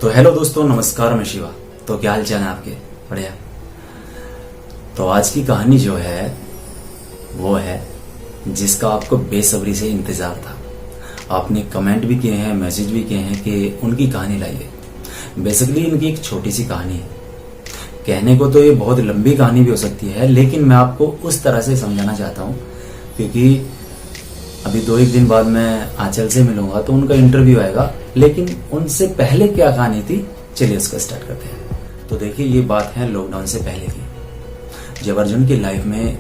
तो हेलो दोस्तों, नमस्कार। मैं शिवा। तो क्या हाल चाल है आपके? बढ़िया। तो आज की कहानी जो है वो है जिसका आपको बेसब्री से इंतजार था। आपने कमेंट भी किए हैं, मैसेज भी किए हैं कि उनकी कहानी लाइए। बेसिकली इनकी एक छोटी सी कहानी है। कहने को तो ये बहुत लंबी कहानी भी हो सकती है, लेकिन मैं आपको उस तरह से समझाना चाहता हूँ क्योंकि अभी 2-1 दिन बाद मैं आंचल से मिलूंगा तो उनका इंटरव्यू आएगा। लेकिन उनसे पहले क्या कहानी थी, चलिए उसका स्टार्ट करते हैं। तो देखिए, ये बात है लॉकडाउन से पहले की, जब अर्जुन की लाइफ में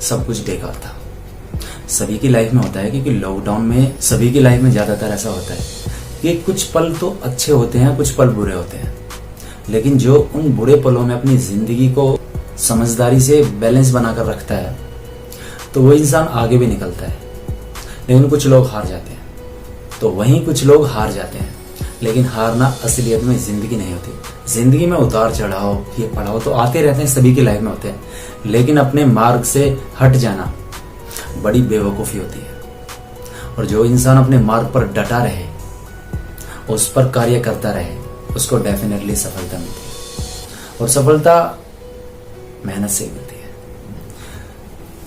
सब कुछ बेकार था। सभी की लाइफ में होता है क्योंकि लॉकडाउन में सभी की लाइफ में ज्यादातर ऐसा होता है कि कुछ पल तो अच्छे होते हैं, कुछ पल बुरे होते हैं। लेकिन जो उन बुरे पलों में अपनी जिंदगी को समझदारी से बैलेंस बनाकर रखता है तो वो इंसान आगे भी निकलता है। लेकिन कुछ लोग हार जाते हैं, तो वहीं कुछ लोग हार जाते हैं। लेकिन हारना असलियत में जिंदगी नहीं होती। जिंदगी में उतार चढ़ाव, ये पड़ाव तो आते रहते हैं, सभी की लाइफ में होते हैं। लेकिन अपने मार्ग से हट जाना बड़ी बेवकूफी होती है। और जो इंसान अपने मार्ग पर डटा रहे, उस पर कार्य करता रहे, उसको डेफिनेटली सफलता मिलती है। और सफलता मेहनत से मिलती है।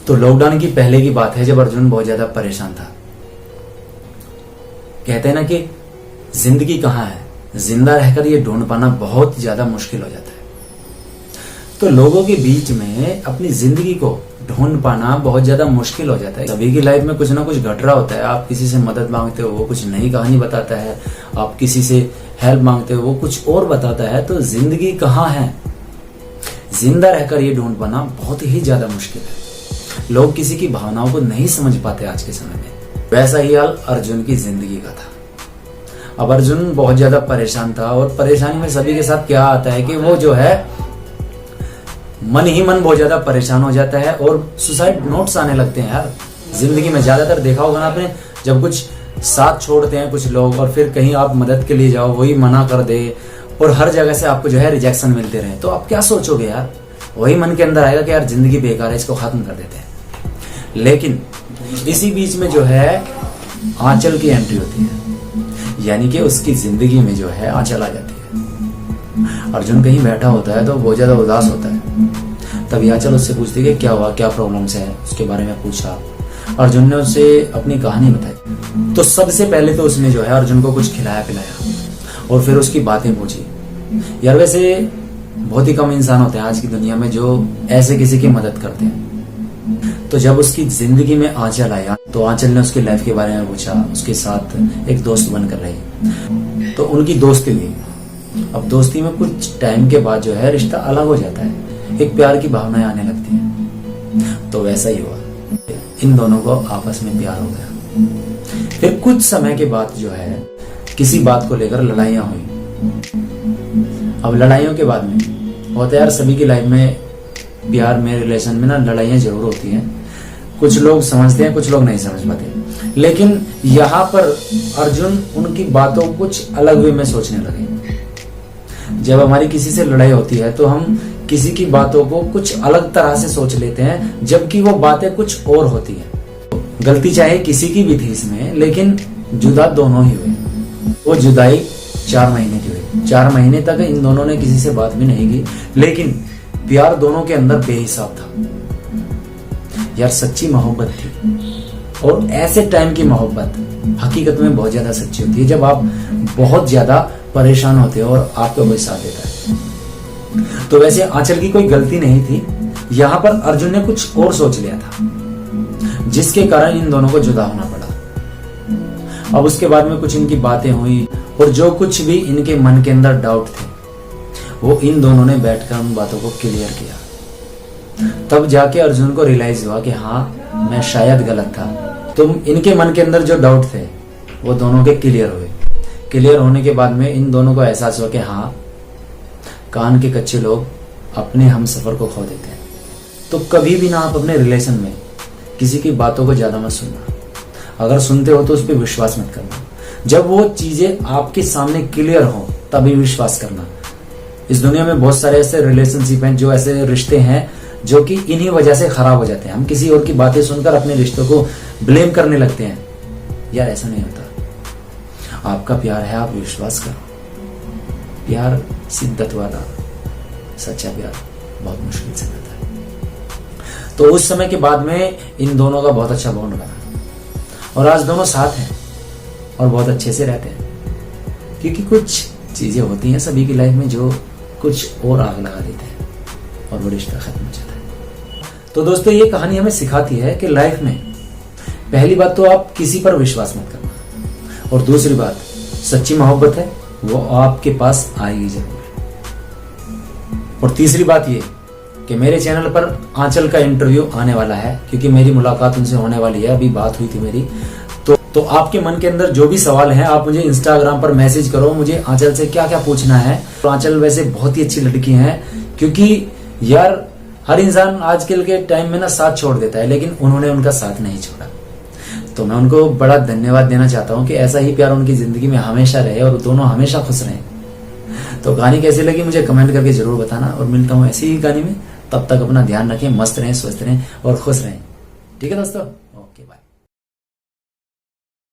तो लॉकडाउन की पहले की बात है, जब अर्जुन बहुत ज्यादा परेशान था। कहते हैं ना कि जिंदगी कहाँ है, जिंदा रहकर ये ढूंढ पाना बहुत ज्यादा मुश्किल हो जाता है। तो लोगों के बीच में अपनी जिंदगी को ढूंढ पाना बहुत ज्यादा मुश्किल हो जाता है। सभी की लाइफ में कुछ ना कुछ घट रहा होता है। आप किसी से मदद मांगते हो, वो कुछ नई कहानी बताता है। आप किसी से हेल्प मांगते हो, वो कुछ और बताता है। तो जिंदगी कहाँ है, जिंदा रहकर ये ढूंढ पाना बहुत ही ज्यादा मुश्किल है। लोग किसी की भावनाओं को नहीं समझ पाते आज के समय में। वैसा ही हाल अर्जुन की जिंदगी का था। अब अर्जुन बहुत ज्यादा परेशान था और परेशानी में सभी के साथ क्या आता है कि वो जो है मन ही मन बहुत ज्यादा परेशान हो जाता है और सुसाइड नोट्स आने लगते हैं। यार जिंदगी में ज्यादातर देखा होगा ना आपने, जब कुछ साथ छोड़ते हैं कुछ लोग और फिर कहीं आप मदद के लिए जाओ, वही मना कर दे और हर जगह से आपको जो है रिजेक्शन मिलते रहे, तो आप क्या सोचोगे यार? वही मन के अंदर आएगा कि यार जिंदगी बेकार है, इसको खत्म कर देते हैं। लेकिन इसी बीच में जो है आंचल की एंट्री होती है, यानी कि उसकी जिंदगी में जो है आंचल आ जाती है। अर्जुन कहीं बैठा होता है तो बहुत ज्यादा उदास होता है। तभी आंचल उससे पूछती है क्या हुआ, क्या प्रॉब्लम्स है, उसके बारे में पूछा। अर्जुन ने उससे अपनी कहानी बताई। तो सबसे पहले तो उसने जो है अर्जुन को कुछ खिलाया पिलाया और फिर उसकी बातें पूछी। यार वैसे बहुत ही कम इंसान होते हैं आज की दुनिया में जो ऐसे किसी की मदद करते हैं। तो जब उसकी जिंदगी में आंचल आया तो आंचल ने उसकी लाइफ के बारे में पूछा। उसके साथ एक दोस्त बनकर रही, तो उनकी दोस्ती हुई। अब दोस्ती में कुछ टाइम के बाद जो है रिश्ता अलग हो जाता है, एक प्यार की भावनाएं आने लगती हैं। तो वैसा ही हुआ, इन दोनों को आपस में प्यार हो गया। फिर कुछ समय के बाद जो है किसी बात को लेकर लड़ाइयां हुई। अब लड़ाइयों के बाद में होता है यार, सभी की लाइफ में प्यार में, रिलेशन में ना लड़ाइयां जरूर होती हैं। कुछ लोग समझते हैं, कुछ लोग नहीं समझ पाते। लेकिन यहाँ पर अर्जुन उनकी बातों को कुछ अलग वे में सोचने लगे। जब हमारी किसी से लड़ाई होती है तो हम किसी की बातों को कुछ अलग तरह से सोच लेते हैं, जबकि वो बातें कुछ और होती है। गलती चाहे किसी की भी थी इसमें, लेकिन जुदा दोनों ही हुए। वो जुदाई 4 महीने की हुई। 4 महीने तक इन दोनों ने किसी से बात भी नहीं की, लेकिन प्यार दोनों के अंदर बेहिसाब था। यार सच्ची मोहब्बत थी। और ऐसे टाइम की मोहब्बत हकीकत में बहुत ज्यादा सच्ची होती है, जब आप बहुत ज्यादा परेशान होते हो और आपको कोई साथ देता है। तो वैसे आंचल की कोई गलती नहीं थी, यहाँ पर अर्जुन ने कुछ और सोच लिया था, जिसके कारण इन दोनों को जुदा होना पड़ा। अब उसके बाद में कुछ इनकी बातें हुई और जो कुछ भी इनके मन के अंदर डाउट थे वो इन दोनों ने बैठकर उन बातों को क्लियर किया। तब जाके अर्जुन को रियलाइज हुआ कि हाँ, मैं शायद गलत था। तो इनके मन के अंदर जो डाउट थे वो दोनों के क्लियर हुए। क्लियर होने के बाद में इन दोनों को एहसास हुआ कि हाँ, कान के कच्चे लोग अपने हम सफर को खो देते हैं। तो कभी भी ना आप अपने रिलेशन में किसी की बातों को ज्यादा मत सुनना। अगर सुनते हो तो उस पर विश्वास मत करना। जब वो चीजें आपके सामने क्लियर हो तभी विश्वास करना। इस दुनिया में बहुत सारे ऐसे रिलेशनशिप हैं, जो ऐसे रिश्ते हैं जो कि इन्हीं वजह से खराब हो जाते हैं। हम किसी और की बातें सुनकर अपने रिश्तों को ब्लेम करने लगते हैं। यार ऐसा नहीं होता। आपका प्यार है, आप विश्वास करो। प्यार शिद्दत वाला सच्चा प्यार बहुत मुश्किल से मिलता है। तो उस समय के बाद में इन दोनों का बहुत अच्छा बॉन्ड बना और आज दोनों साथ हैं और बहुत अच्छे से रहते हैं, क्योंकि कुछ चीजें होती हैं सभी की लाइफ में जो कुछ और आग लगा देते हैं और वो रिश्ता खत्म हो जाता है। तो दोस्तों ये कहानी हमें सिखाती है कि लाइफ में पहली बात तो आप किसी पर विश्वास मत करना, और दूसरी बात सच्ची मोहब्बत है वो आपके पास आएगी जरूर। और तीसरी बात ये कि मेरे चैनल पर आंचल का इंटरव्यू आने वाला है, क्योंकि मेरी मुलाकात उनसे होने वाली है, अभी बात हुई थी मेरी। तो आपके मन के अंदर जो भी सवाल है आप मुझे इंस्टाग्राम पर मैसेज करो, मुझे आंचल से क्या क्या पूछना है। तो आंचल वैसे बहुत ही अच्छी लड़की है, क्योंकि यार हर इंसान आजकल के टाइम में ना साथ छोड़ देता है, लेकिन उन्होंने उनका साथ नहीं छोड़ा। तो मैं उनको बड़ा धन्यवाद देना चाहता हूँ कि ऐसा ही प्यार उनकी जिंदगी में हमेशा रहे और दोनों हमेशा खुश रहें। तो कहानी कैसी लगी मुझे कमेंट करके जरूर बताना, और मिलता हूँ ऐसी ही कहानी में। तब तक अपना ध्यान रखें, मस्त रहें, स्वस्थ रहें और खुश रहें। ठीक है दोस्तों, ओके बाय।